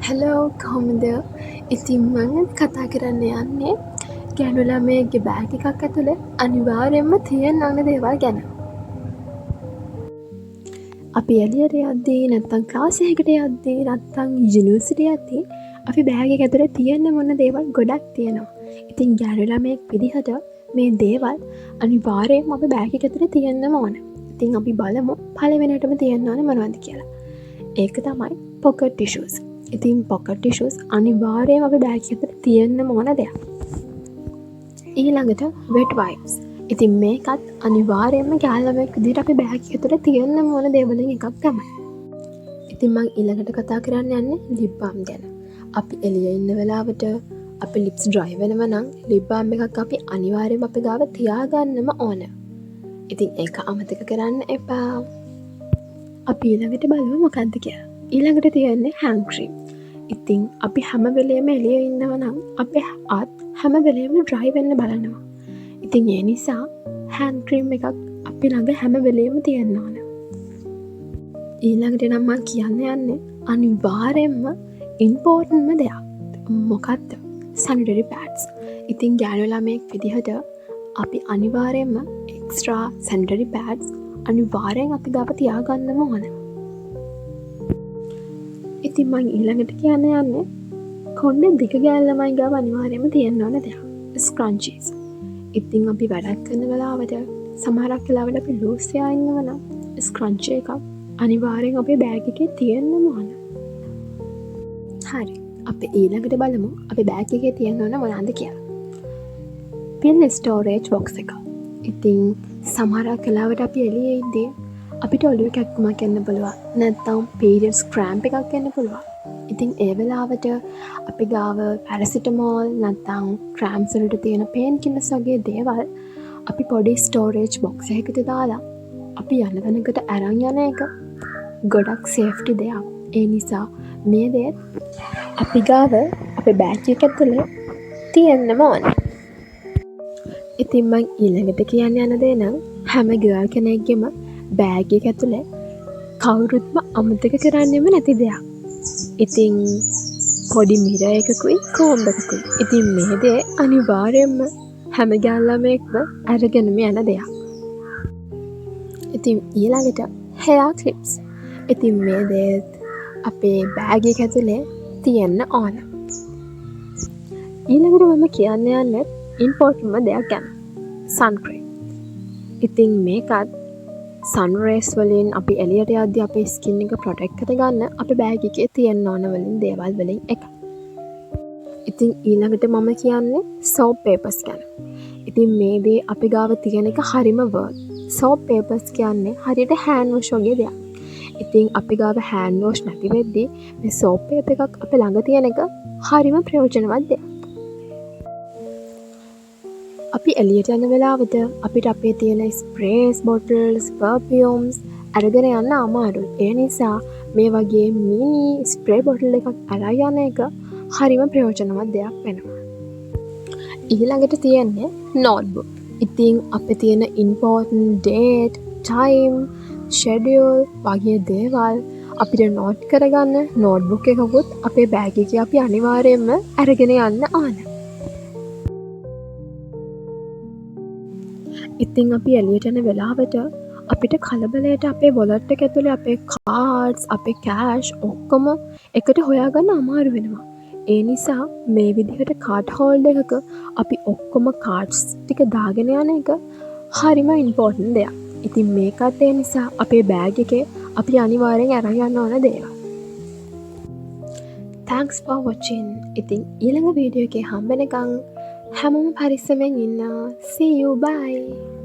Hello කොහොමද? ඉතින් මම කතා කරන්න යන්නේ ගැණු ළමයෙක්ගේ බෑග් එකක් ඇතුලේ අනිවාර්යෙන්ම තියෙන්න ඕන දේවල් ගැන. අපි එළියට යද්දී නැත්තම් ක්ලාස් එකකට යද්දී නැත්තම් යුනිවර්සිටි යද්දී අපි බෑග් එක ඇතුලේ තියෙන්න ඕන දේවල් ගොඩක් තියෙනවා. ඉතින් ගැණු ළමයෙක් විදිහට මේ දේවල් අනිවාර්යෙන්ම අපි බෑග් එක ඇතුලේ තියෙන්නම ඕන. ඉතින් අපි බලමු පළවෙනියටම තියෙන්න ඕන මොනවද කියලා. ඒක තමයි පොකට් ටිෂුස්. ඉතින් පොකට් ටිෂුස් අනිවාර්යයෙන්ම අපේ බෑග් එකේ තියෙන්න ඕන දෙයක්. ඊළඟට වෙට් වයිප්ස්. ඉතින් මේකත් අනිවාර්යයෙන්ම ගෑල්ලමෙක් විදිහට අපේ බෑග් එකේ තියෙන්න ඕන දේවලින් එකක් තමයි. ඉතින් මම ඊළඟට කතා කරන්න යන්නේ ලිප් බාම් ගැන. අපි එළියේ ඉන්න වෙලාවට අපේ ලිප්ස් ඩ්‍රයි වෙනවා නම් ලිප් බාම් එකක් අපි අනිවාර්යයෙන්ම අපේ ගාව තියාගන්නම ඕන. ඉතින් ඒක අමතක කරන්න එපා. අපි ඊළඟට බලමු මොකක්ද කියලා. ඊළඟට තියෙන්නේ හෑන්ඩ් ක්‍රීම්. ඉතින් අපි හැම වෙලේම එළියේ ඉන්නවා නම් අපේ අත් හැම වෙලේම ඩ්‍රයි වෙන්න බලනවා. ඉතින් ඒ නිසා හෑන්ඩ් ක්‍රීම් එකක් අපි ළඟ හැම වෙලේම තියෙන්න ඕන. ඊළඟට නම් මම කියන්න යන්නේ අනිවාර්යෙන්ම ඉම්පෝර්ටන්ට්ම දෙයක්. මොකක්ද? සැනිටරි පැඩ්ස්. ඉතින් ගෑනු ළමයෙක් විදිහට අපි අනිවාර්යෙන්ම එක්ස්ට්‍රා සැනිටරි පැඩ්ස් අනිවාර්යෙන් අපි ගාව තියාගන්නම ඕන. ඉතින් මං ඊළඟට කියන්න යන්නේ කොණ්ඩේ දිග ගෑල් ළමයි ගාව අනිවාර්යෙන්ම තියෙන්න ඕන දෙයක්. ස්ක්‍රන්චීස්. ඉතින් අපි වැඩක් කරන වෙලාවට සමහරක් වෙලාවට අපි ලූස් වෙලා ඉන්නවා නම් ස්ක්‍රන්චි එකක් අනිවාර්යෙන් අපේ බෑග් එකේ තියෙන්නම ඕන. හරි. අපි ඊළඟට බලමු අපේ බෑග් එකේ තියෙන්න ඕන මොනවද කියලා. පින් ස්ටෝරේජ් බොක්ස් එක. ඉතින් සමහරක් වෙලාවට අපි එළියේ ඉද්දී අපිට ඔලුව කැක්කුමක් එන්න පුළුවන්. නැත්නම් පීරියඩ්ස් ක්‍රෑම්ප් එකක් එන්න පුළුවන්. ඉතින් ඒ වෙලාවට අපි ගාව පැරසිටමෝල් නැත්නම් ක්‍රෑම්ප්ස් වලට තියෙන පේන් කිලර්ස් වගේ දේවල් අපි පොඩි ස්ටෝරේජ් බොක්ස් එකකට දාලා අපි යන තැනකට අරන් යන එක ගොඩක් සේෆ්ටි දෙයක්. ඒ නිසා මේ දේ අපි ගාව අපේ බෑග් එක ඇතුලේ තියෙන්නම ඕනේ. ඉතින් මං ඊළඟට කියන්න යන දේ නම් හැම ගර්ල් කෙනෙක්ගෙම බෑග් එක ඇතුලේ කවුරුත්ම අමතක කරන්නෙම නැති දෙයක්. ඉතින් පොඩි මිර එකකුයි කෝම්බ් එකකුයි. ඉතින් මේ දේ අනිවාර්යෙන්ම හැම ගෑල් ළමයෙක්ම අරගෙනම යන දෙයක්. ඉතින් ඊළඟට හෙයා ක්ලිප්ස්. ඉතින් මේ දේත් අපේ බෑග් එක ඇතුලේ තියෙන්න ඕන. ඊළඟට මම කියන්න යන්නේ ඉම්පෝර්ටන්ට්ම දෙයක් ගැන. සන්ක්‍රීම්. ඉතින් මේකත් සන්රේස් වලින් අපි එළියට යද්දී අපේ ස්කින් එක ප්‍රොටෙක්ට් කරගන්න අපේ බෑග් එකේ තියෙන්න ඕන වලින් දේවල් වලින් එක. ඉතින් ඊළඟට මම කියන්නේ සෝප් පේපර්ස් ගැන. ඉතින් මේ දේ අපි ගාව තියෙන එක හරිම වර්ත්. සෝප් පේපර්ස් කියන්නේ හරියට හෑන්ඩ් වොෂ් වගේ දෙයක්. ඉතින් අපි ගාව හෑන්ඩ් වොෂ් නැති වෙද්දී මේ සෝප් පේපර් එකක් අපේ ළඟ තියෙන එක හරිම ප්‍රයෝජනවත් දෙයක්. අපි එළියට යන වෙලාවට අපිට අපේ තියෙන ස්ප්‍රේස්, බොටල්ස්, පර්ෆියුම්ස් අරගෙන යන්න අමාරුයි. ඒ නිසා මේ වගේ මිනි ස්ප්‍රේ බොටල් එකක් අරන් යන එක හරිම ප්‍රයෝජනවත් දෙයක් වෙනවා. ඊළඟට තියෙන්නේ නෝට්බුක්. ඉතින් අපේ තියෙන ඉම්පෝර්ටන්ට් ඩේට්, ටයිම්, ෂෙඩියුල් වගේ දේවල් අපිට නෝට් කරගන්න නෝට්බුක් එකකුත් අපේ බෑග් එකේ අපි අනිවාර්යයෙන්ම අරගෙන යන්න ඕන. ඉතින් අපි එළියට යන වෙලාවට අපිට කලබලයට අපේ වොලට් එක ඇතුලේ අපේ කාඩ්ස්, අපේ කෑෂ් ඔක්කොම එකට හොයාගන්න අමාරු වෙනවා. ඒ නිසා මේ විදිහට කාඩ් හෝල්ඩර් එකක අපි ඔක්කොම කාඩ්ස් ටික දාගෙන යන එක හරිම ඉම්පෝර්ටන්ට් දෙයක්. ඉතින් මේකත් ඒ නිසා අපේ බෑග් එකේ අපි අනිවාර්යෙන් අරන් යන්න ඕන දේවල්. Thanks for watching. ඉතින් ඊළඟ වීඩියෝ එකේ හම්බෙනකන් හැමෝම පරිස්සමෙන් ඉන්න. See you. Bye.